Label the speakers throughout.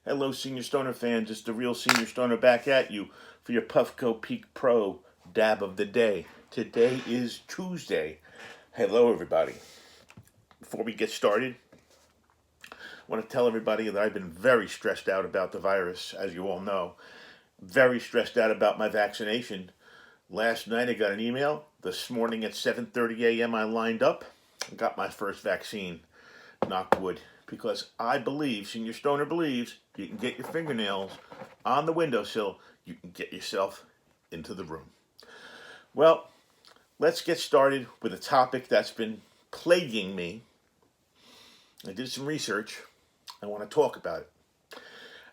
Speaker 1: Hello, Senior Stoner fans. It's the real Senior Stoner back at you for your Puffco Peak Pro dab of the day. Today is Tuesday. Hello, everybody. Before we get started, I want to tell everybody that I've been very stressed out about the virus, as you all know. Very stressed out about my vaccination. Last night I got an email. This morning at 7:30 a.m. I lined up and got my first vaccine. Knock wood. Because I believe, Senior Stoner believes, you can get your fingernails on the windowsill, you can get yourself into the room. Well, let's get started with a topic that's been plaguing me. I did some research. I want to talk about it.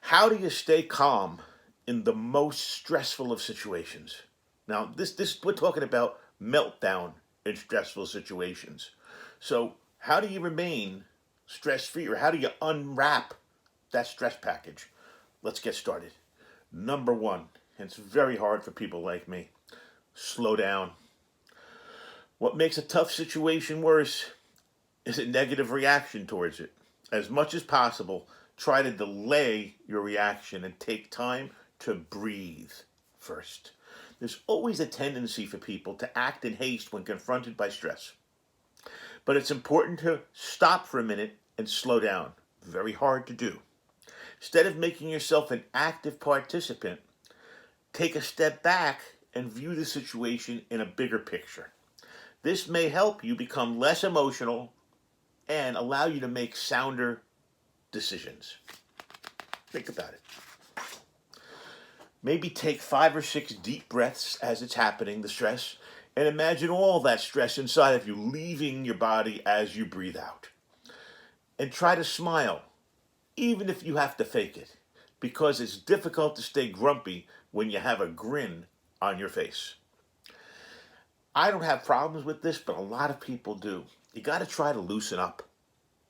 Speaker 1: How do you stay calm in the most stressful of situations? Now, this we're talking about meltdown in stressful situations. So, how do you remain stress-free, or how do you unwrap that stress package? Let's get started. Number one, and it's very hard for people like me, slow down. What makes a tough situation worse is a negative reaction towards it. As much as possible, try to delay your reaction and take time to breathe first. There's always a tendency for people to act in haste when confronted by stress. But it's important to stop for a minute and slow down. Very hard to do. Instead of making yourself an active participant, take a step back and view the situation in a bigger picture. This may help you become less emotional and allow you to make sounder decisions. Think about it. Maybe take 5 or 6 deep breaths as it's happening, the stress, and imagine all that stress inside of you leaving your body as you breathe out. And try to smile, even if you have to fake it, because it's difficult to stay grumpy when you have a grin on your face. I don't have problems with this, but a lot of people do. You got to try to loosen up.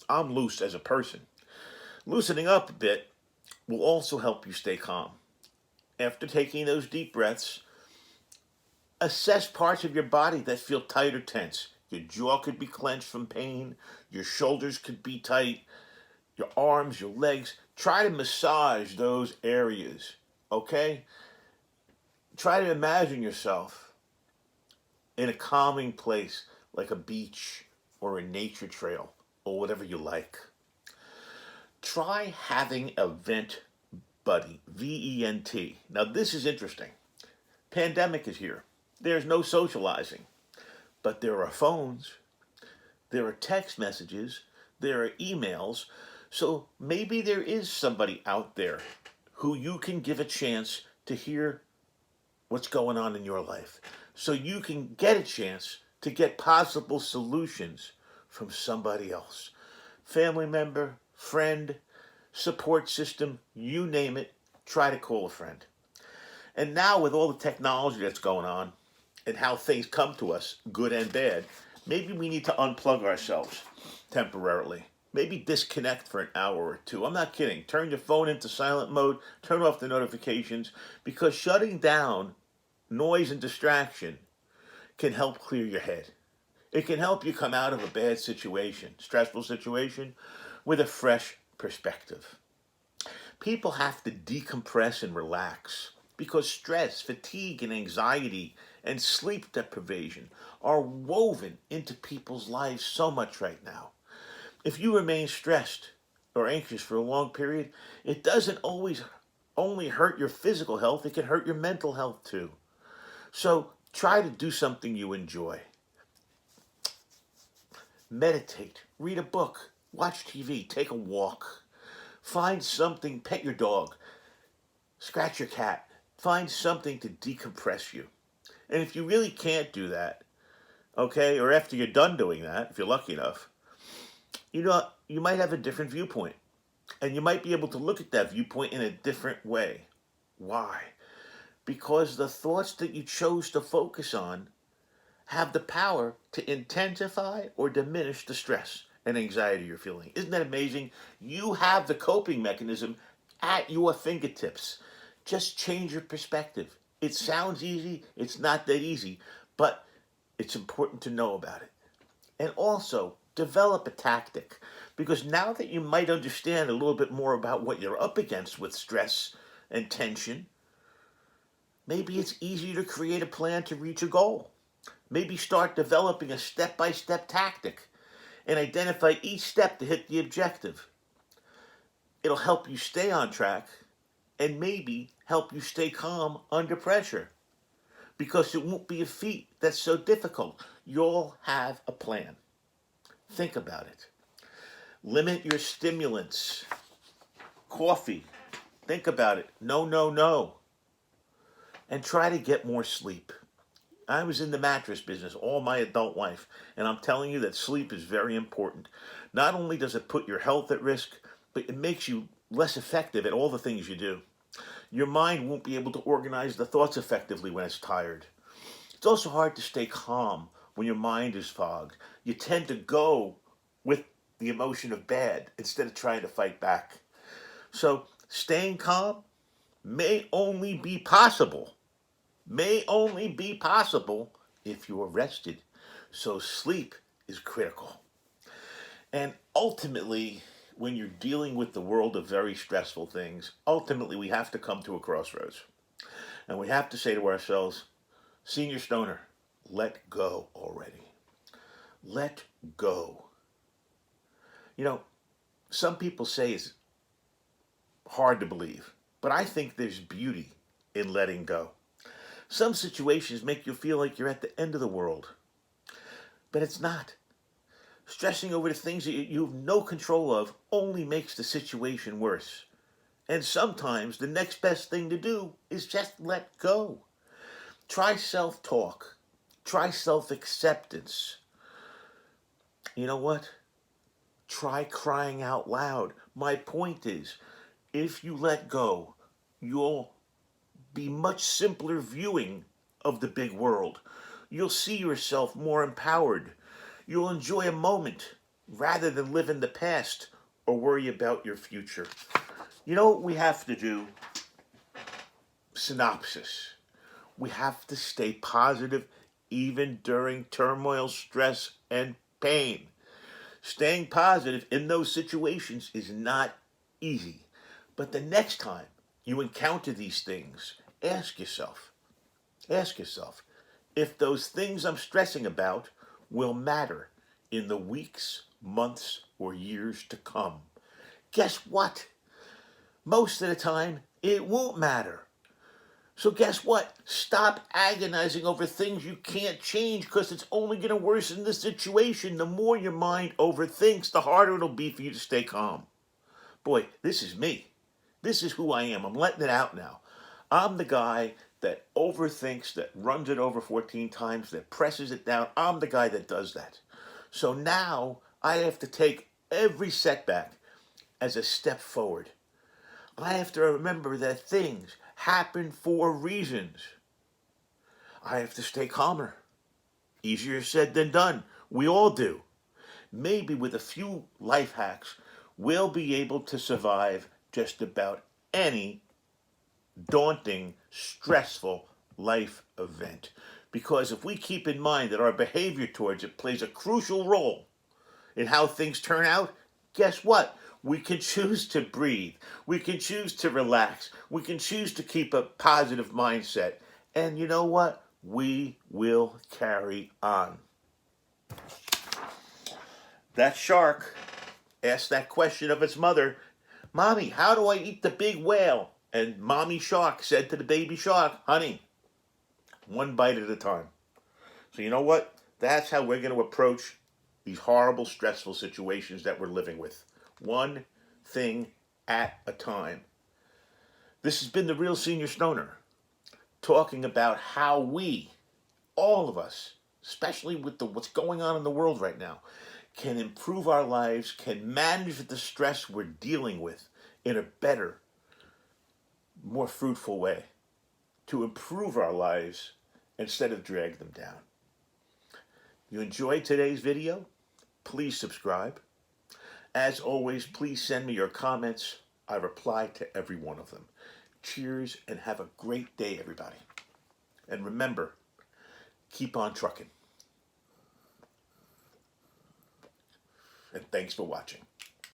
Speaker 1: I'm loose as a person. Loosening up a bit will also help you stay calm. After taking those deep breaths, assess parts of your body that feel tight or tense. Your jaw could be clenched from pain. Your shoulders could be tight. Your arms, your legs. Try to massage those areas, okay? Try to imagine yourself in a calming place like a beach or a nature trail or whatever you like. Try having a vent buddy, V-E-N-T. Now this is interesting. Pandemic is here. There's no socializing, but there are phones, there are text messages, there are emails, so maybe there is somebody out there who you can give a chance to hear what's going on in your life, so you can get a chance to get possible solutions from somebody else. Family member, friend, support system, you name it, try to call a friend. And now with all the technology that's going on, and how things come to us, good and bad, maybe we need to unplug ourselves temporarily. Maybe disconnect for an hour or two. I'm not kidding. Turn your phone into silent mode, turn off the notifications, because shutting down noise and distraction can help clear your head. It can help you come out of a bad situation, stressful situation, with a fresh perspective. People have to decompress and relax, because stress, fatigue, and anxiety and sleep deprivation are woven into people's lives so much right now. If you remain stressed or anxious for a long period, it doesn't always only hurt your physical health, it can hurt your mental health too. So try to do something you enjoy. Meditate, read a book, watch TV, take a walk. Find something, pet your dog, scratch your cat. Find something to decompress you. And if you really can't do that, okay, or after you're done doing that, if you're lucky enough, you might have a different viewpoint. And you might be able to look at that viewpoint in a different way. Why? Because the thoughts that you chose to focus on have the power to intensify or diminish the stress and anxiety you're feeling. Isn't that amazing? You have the coping mechanism at your fingertips. Just change your perspective. It sounds easy. It's not that easy, but it's important to know about it. And also, develop a tactic. Because now that you might understand a little bit more about what you're up against with stress and tension, maybe it's easier to create a plan to reach a goal. Maybe start developing a step-by-step tactic and identify each step to hit the objective. It'll help you stay on track and maybe help you stay calm under pressure because it won't be a feat that's so difficult. You'll have a plan. Think about it. Limit your stimulants. Coffee. Think about it. No, no, no. And try to get more sleep. I was in the mattress business all my adult life, and I'm telling you that sleep is very important. Not only does it put your health at risk, but it makes you less effective at all the things you do. Your mind won't be able to organize the thoughts effectively when it's tired. It's also hard to stay calm when your mind is fogged. You tend to go with the emotion of bad instead of trying to fight back. So staying calm may only be possible if you are rested. So sleep is critical. And ultimately, when you're dealing with the world of very stressful things, ultimately we have to come to a crossroads. And we have to say to ourselves, Senior Stoner, let go already. Let go. You know, some people say it's hard to believe, but I think there's beauty in letting go. Some situations make you feel like you're at the end of the world, but it's not. Stressing over the things that you have no control of only makes the situation worse. And sometimes the next best thing to do is just let go. Try self-talk. Try self-acceptance. You know what? Try crying out loud. My point is, if you let go, you'll be much simpler viewing of the big world. You'll see yourself more empowered. You'll enjoy a moment rather than live in the past or worry about your future. You know what we have to do? Synopsis. We have to stay positive even during turmoil, stress, and pain. Staying positive in those situations is not easy. But the next time you encounter these things, ask yourself if those things I'm stressing about will matter in the weeks, months, or years to come. Guess what? Most of the time, it won't matter. So guess what? Stop agonizing over things you can't change because it's only going to worsen the situation. The more your mind overthinks, the harder it'll be for you to stay calm. Boy, this is me. This is who I am. I'm letting it out now. I'm the guy that overthinks, that runs it over 14 times, that presses it down. I'm the guy that does that. So now I have to take every setback as a step forward. I have to remember that things happen for reasons. I have to stay calmer. Easier said than done. We all do. Maybe with a few life hacks, we'll be able to survive just about any daunting, stressful life event. Because if we keep in mind that our behavior towards it plays a crucial role in how things turn out, guess what? We can choose to breathe. We can choose to relax. We can choose to keep a positive mindset. And you know what? We will carry on. That shark asked that question of its mother, Mommy, how do I eat the big whale? And Mommy Shark said to the baby shark, Honey, one bite at a time. So you know what? That's how we're going to approach these horrible, stressful situations that we're living with. One thing at a time. This has been the Real Senior Stoner, talking about how we, all of us, especially with what's going on in the world right now, can improve our lives, can manage the stress we're dealing with in a better, more fruitful way, to improve our lives instead of drag them down. You enjoyed today's video? Please subscribe. As always, please send me your comments. I reply to every one of them. Cheers and have a great day, everybody. And remember, keep on trucking. And thanks for watching.